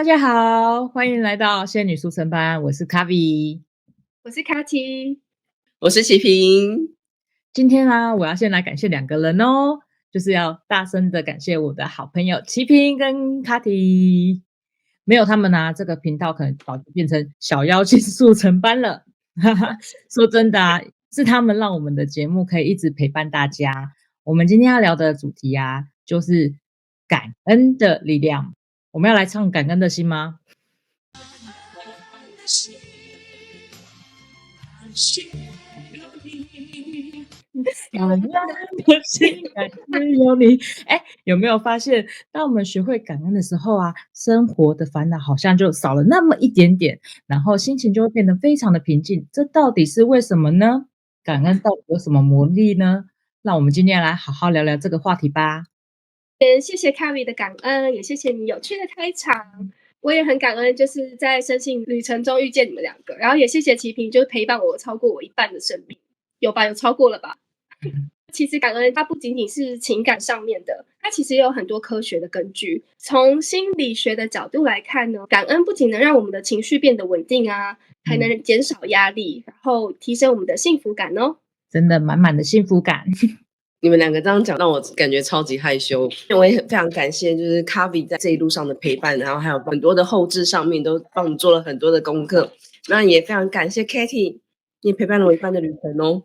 大家好，欢迎来到仙女速成班，我是 Kavi。我是 Kati。我是齐平。今天啊，我要先来感谢两个人哦，就是要大声的感谢我的好朋友齐平跟 Kati。没有他们啊，这个频道可能早就变成小妖精速成班了。说真的啊，是他们让我们的节目可以一直陪伴大家。我们今天要聊的主题啊，就是感恩的力量。我们要来唱感恩的心吗？感恩的心，感恩有你。有没有发现，当我们学会感恩的时候啊，生活的烦恼好像就少了那么一点点，然后心情就会变得非常的平静。这到底是为什么呢？感恩到底有什么魔力呢？让我们今天来好好聊聊这个话题吧。谢谢 Kari 的感恩，也谢谢你有趣的开场。我也很感恩，就是在生命旅程中遇见你们两个，然后也谢谢齐平，就是陪伴我超过我一半的生命，有吧？有超过了吧？其实感恩它不仅仅是情感上面的，它其实也有很多科学的根据。从心理学的角度来看呢，感恩不仅能让我们的情绪变得稳定啊，还能减少压力，然后提升我们的幸福感哦。真的满满的幸福感。你们两个这样讲，让我感觉超级害羞。我也非常感谢，就是 Kavi 在这一路上的陪伴，然后还有很多的后置上面都帮我们做了很多的功课。那也非常感谢 Katy， 你也陪伴了我一半的旅程哦。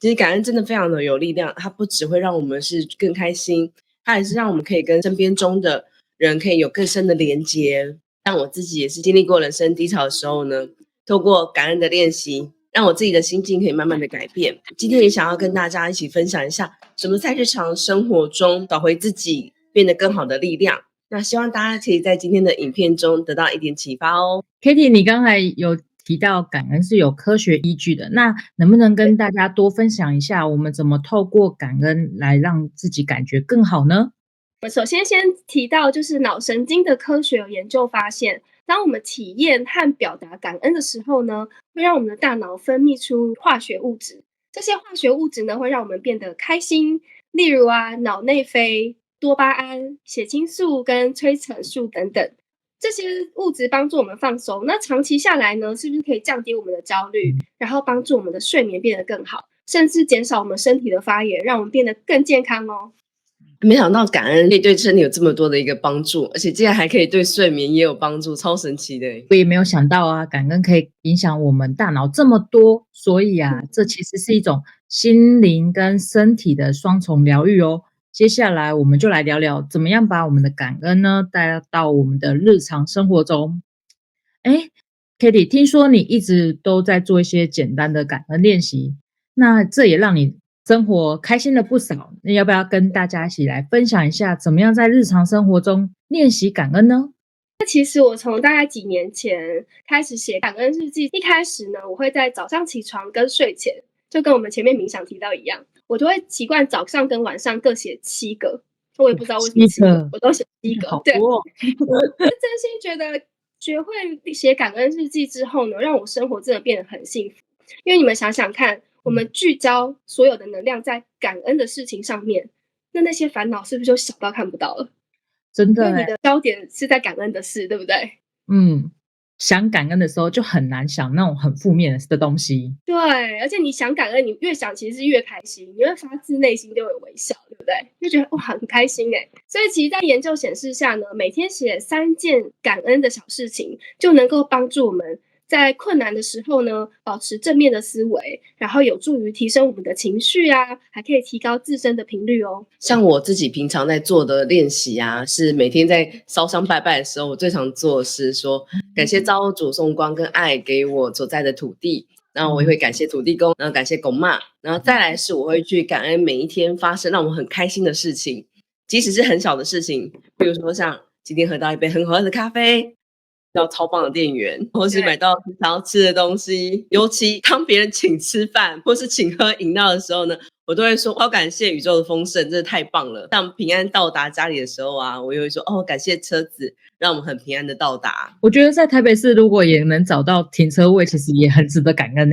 其实感恩真的非常的有力量，它不只会让我们是更开心，它也是让我们可以跟身边中的人可以有更深的连结。像我自己也是经历过人生低潮的时候呢，透过感恩的练习，让我自己的心境可以慢慢的改变。今天也想要跟大家一起分享一下，什么在日常生活中找回自己变得更好的力量。那希望大家可以在今天的影片中得到一点启发哦。Katy， 你刚才有提到感恩是有科学依据的，那能不能跟大家多分享一下，我们怎么透过感恩来让自己感觉更好呢？我首先提到，就是脑神经的科学研究发现，当我们体验和表达感恩的时候呢，会让我们的大脑分泌出化学物质。这些化学物质呢，会让我们变得开心，例如啊，脑内啡、多巴胺、血清素跟催产素等等。这些物质帮助我们放松，那长期下来呢，是不是可以降低我们的焦虑，然后帮助我们的睡眠变得更好，甚至减少我们身体的发炎，让我们变得更健康哦？没想到感恩可以对身体有这么多的一个帮助，而且竟然还可以对睡眠也有帮助，超神奇的。我也没有想到啊，感恩可以影响我们大脑这么多，所以啊，这其实是一种心灵跟身体的双重疗愈哦。接下来我们就来聊聊怎么样把我们的感恩呢带到我们的日常生活中。Katy， 听说你一直都在做一些简单的感恩练习，那这也让你生活开心了不少。那要不要跟大家一起来分享一下，怎么样在日常生活中练习感恩呢？那其实我从大概几年前开始写感恩日记，一开始呢，我会在早上起床跟睡前，就跟我们前面冥想提到一样，我都会习惯早上跟晚上各写7个，我也不知道为什么7个，我都写7个。对，我真心觉得学会写感恩日记之后呢，让我生活真的变得很幸福。因为你们想想看，我们聚焦所有的能量在感恩的事情上面，那些烦恼是不是就小到看不到了？真的，因为你的焦点是在感恩的事，对不对？想感恩的时候就很难想那种很负面的东西。对，而且你想感恩，你越想其实是越开心，你会发自内心就有微笑，对不对？就觉得哇很开心哎。所以其实在研究显示下呢，每天写3件感恩的小事情，就能够帮助我们在困难的时候呢，保持正面的思维，然后有助于提升我们的情绪啊，还可以提高自身的频率哦。像我自己平常在做的练习啊，是每天在烧香拜拜的时候，我最常做的是说，感谢造物主送光跟爱给我所在的土地，然后我也会感谢土地公，然后感谢公妈，然后再来是我会去感恩每一天发生让我很开心的事情，即使是很小的事情，比如说像今天喝到一杯很好喝的咖啡，到超棒的店员，或是买到想要吃的东西，尤其当别人请吃饭或是请喝饮料的时候呢，我都会说好感谢宇宙的丰盛，真的太棒了。当平安到达家里的时候啊，我又会说感谢车子让我们很平安的到达。我觉得在台北市如果也能找到停车位，其实也很值得感恩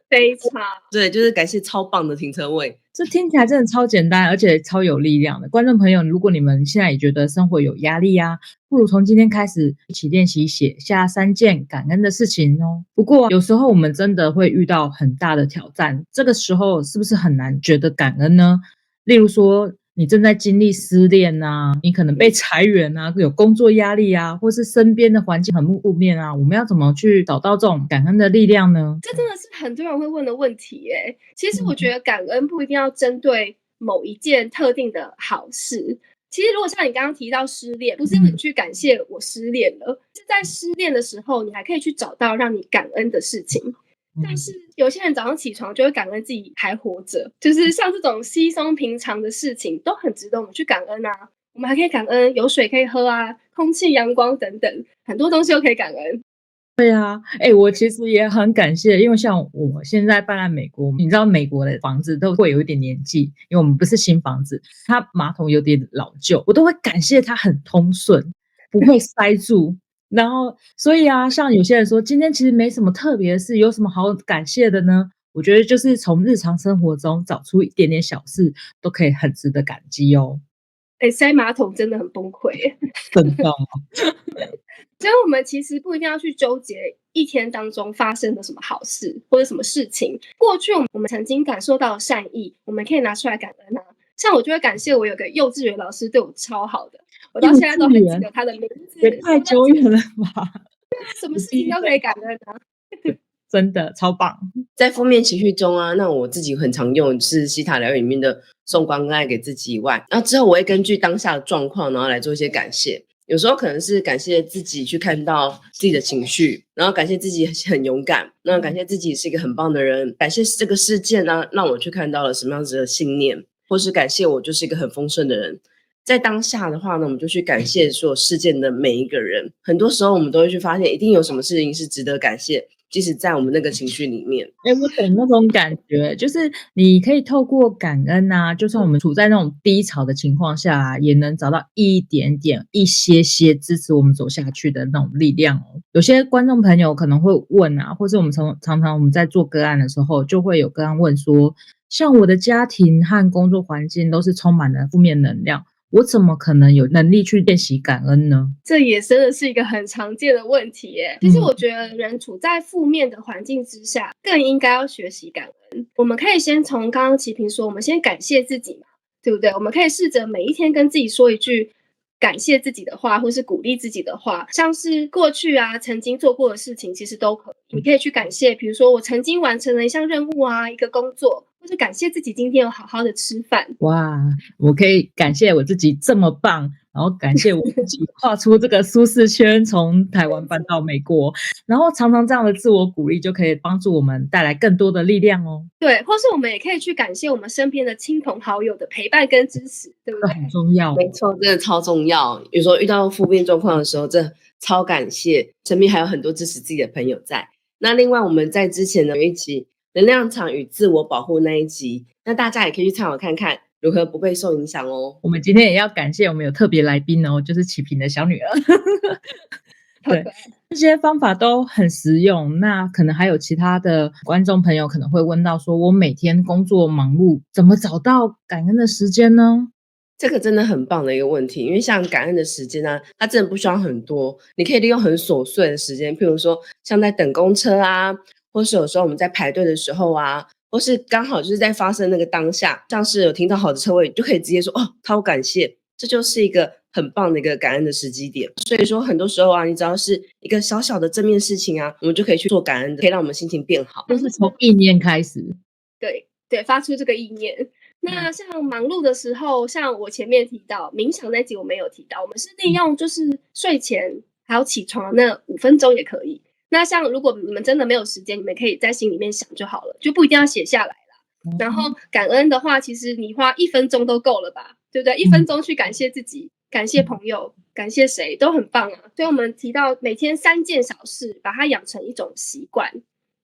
非常对，就是感谢超棒的停车位。这听起来真的超简单，而且超有力量的。观众朋友，如果你们现在也觉得生活有压力啊，不如从今天开始一起练习写下3件感恩的事情哦。不过有时候我们真的会遇到很大的挑战，这个时候是不是很难觉得感恩呢？例如说你正在经历失恋啊，你可能被裁员啊，有工作压力啊，或是身边的环境很负面啊，我们要怎么去找到这种感恩的力量呢？这真的是很多人会问的问题耶。其实我觉得感恩不一定要针对某一件特定的好事。其实如果像你刚刚提到失恋，不是因为你去感谢我失恋了，是在失恋的时候，你还可以去找到让你感恩的事情。但是有些人早上起床就会感恩自己还活着，就是像这种稀松平常的事情都很值得我们去感恩啊。我们还可以感恩有水可以喝啊，空气、阳光等等，很多东西都可以感恩。我其实也很感谢，因为像我现在搬来美国，你知道美国的房子都会有一点年纪，因为我们不是新房子，它马桶有点老旧，我都会感谢它很通顺，不会塞住。然后，所以啊，像有些人说今天其实没什么特别的事，有什么好感谢的呢？我觉得就是从日常生活中找出一点点小事，都可以很值得感激哦。塞马桶真的很崩溃。真的。所以我们其实不一定要去纠结一天当中发生的什么好事或者什么事情。过去我们曾经感受到的善意，我们可以拿出来感恩啊。像我就会感谢我有个幼稚园老师对我超好的，我到现在都还记得他的名字。也太久远了吧？什么事情都可以感恩啊。真的超棒。在负面情绪中啊，那我自己很常用是西塔疗愈里面的送关爱给自己以外，然后之后我会根据当下的状况，然后来做一些感谢。有时候可能是感谢自己去看到自己的情绪，然后感谢自己很勇敢，那感谢自己是一个很棒的人，感谢这个事件呢，让我去看到了什么样子的信念，或是感谢我就是一个很丰盛的人。在当下的话呢，我们就去感谢所有事件的每一个人。很多时候我们都会去发现，一定有什么事情是值得感谢，即使在我们那个情绪里面。我懂那种感觉，就是你可以透过感恩啊，就算我们处在那种低潮的情况下啊，也能找到一点点、一些些支持我们走下去的那种力量哦。有些观众朋友可能会问啊，或是我们常常我们在做个案的时候，就会有个案问说，像我的家庭和工作环境都是充满了负面能量，我怎么可能有能力去练习感恩呢？这也真的是一个很常见的问题耶。其实我觉得人处在负面的环境之下，更应该要学习感恩。我们可以先从刚刚齐平说，我们先感谢自己嘛，对不对？我们可以试着每一天跟自己说一句感谢自己的话，或是鼓励自己的话，像是过去啊曾经做过的事情，其实都可以。你可以去感谢，比如说我曾经完成了一项任务啊，一个工作，或是感谢自己今天有好好的吃饭。哇，我可以感谢我自己这么棒，然后感谢我自己跨出这个舒适圈，从台湾搬到美国，然后常常这样的自我鼓励就可以帮助我们带来更多的力量哦。对，或是我们也可以去感谢我们身边的亲朋好友的陪伴跟支持，对不对？这很重要。没错，真的超重要。有时候遇到负面状况的时候，真的超感谢身边还有很多支持自己的朋友在。那另外我们在之前呢有一集能量场与自我保护那一集，那大家也可以去参考看看如何不被受影响哦。我们今天也要感谢我们有特别来宾哦，就是启平的小女儿。对，这些方法都很实用。那可能还有其他的观众朋友可能会问到说，我每天工作忙碌，怎么找到感恩的时间呢？这个真的很棒的一个问题，因为像感恩的时间呢，它真的不需要很多，你可以利用很琐碎的时间，譬如说像在等公车啊，或是有时候我们在排队的时候啊，或是刚好就是在发生那个当下，像是有停到好的车位，就可以直接说哦，超感谢，这就是一个很棒的一个感恩的时机点。所以说很多时候啊，你只要是一个小小的正面事情啊，我们就可以去做感恩的，可以让我们心情变好。就是从意念开始。对，发出这个意念。那像忙碌的时候，像我前面提到冥想那集我没有提到，我们是利用就是睡前还有起床的那5分钟也可以。那像如果你们真的没有时间，你们可以在心里面想就好了，就不一定要写下来啦。然后感恩的话，其实你花1分钟都够了吧，对不对？1分钟去感谢自己，感谢朋友，感谢谁都很棒啊。所以我们提到每天3件小事，把它养成一种习惯，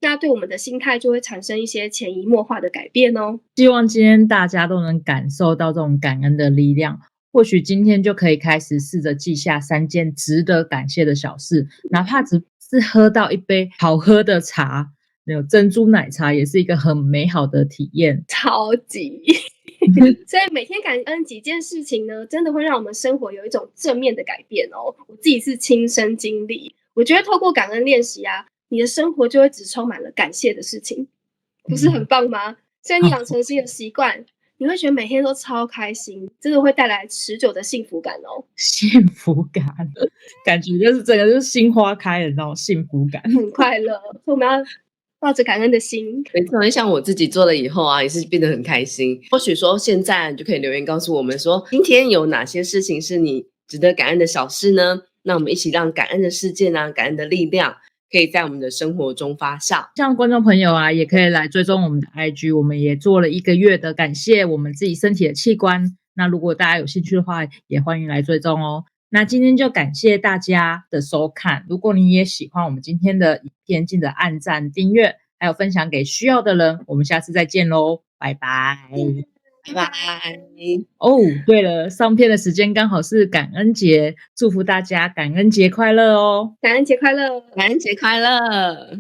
那对我们的心态就会产生一些潜移默化的改变哦。希望今天大家都能感受到这种感恩的力量，或许今天就可以开始试着记下3件值得感谢的小事，哪怕只是喝到一杯好喝的茶，有珍珠奶茶也是一个很美好的体验。超级所以每天感恩几件事情呢，真的会让我们生活有一种正面的改变哦。我自己是亲身经历，我觉得透过感恩练习啊，你的生活就会只充满了感谢的事情，不是很棒吗？所以你养成新的习惯，你会觉得每天都超开心，真的会带来持久的幸福感哦。幸福感，感觉就是整个就是心花开的那种幸福感，很快乐。所以我们要抱着感恩的心。没错，像我自己做了以后啊，也是变得很开心。或许说现在你就可以留言告诉我们说，今天有哪些事情是你值得感恩的小事呢？那我们一起让感恩的事件啊，感恩的力量，可以在我们的生活中发酵。像观众朋友啊，也可以来追踪我们的 IG， 我们也做了1个月的感谢我们自己身体的器官。那如果大家有兴趣的话，也欢迎来追踪哦。那今天就感谢大家的收看。如果你也喜欢我们今天的影片，记得按赞、订阅，还有分享给需要的人。我们下次再见咯，拜拜。拜拜。哦，对了，上片的时间刚好是感恩节，祝福大家感恩节快乐哦！感恩节快乐！感恩节快乐！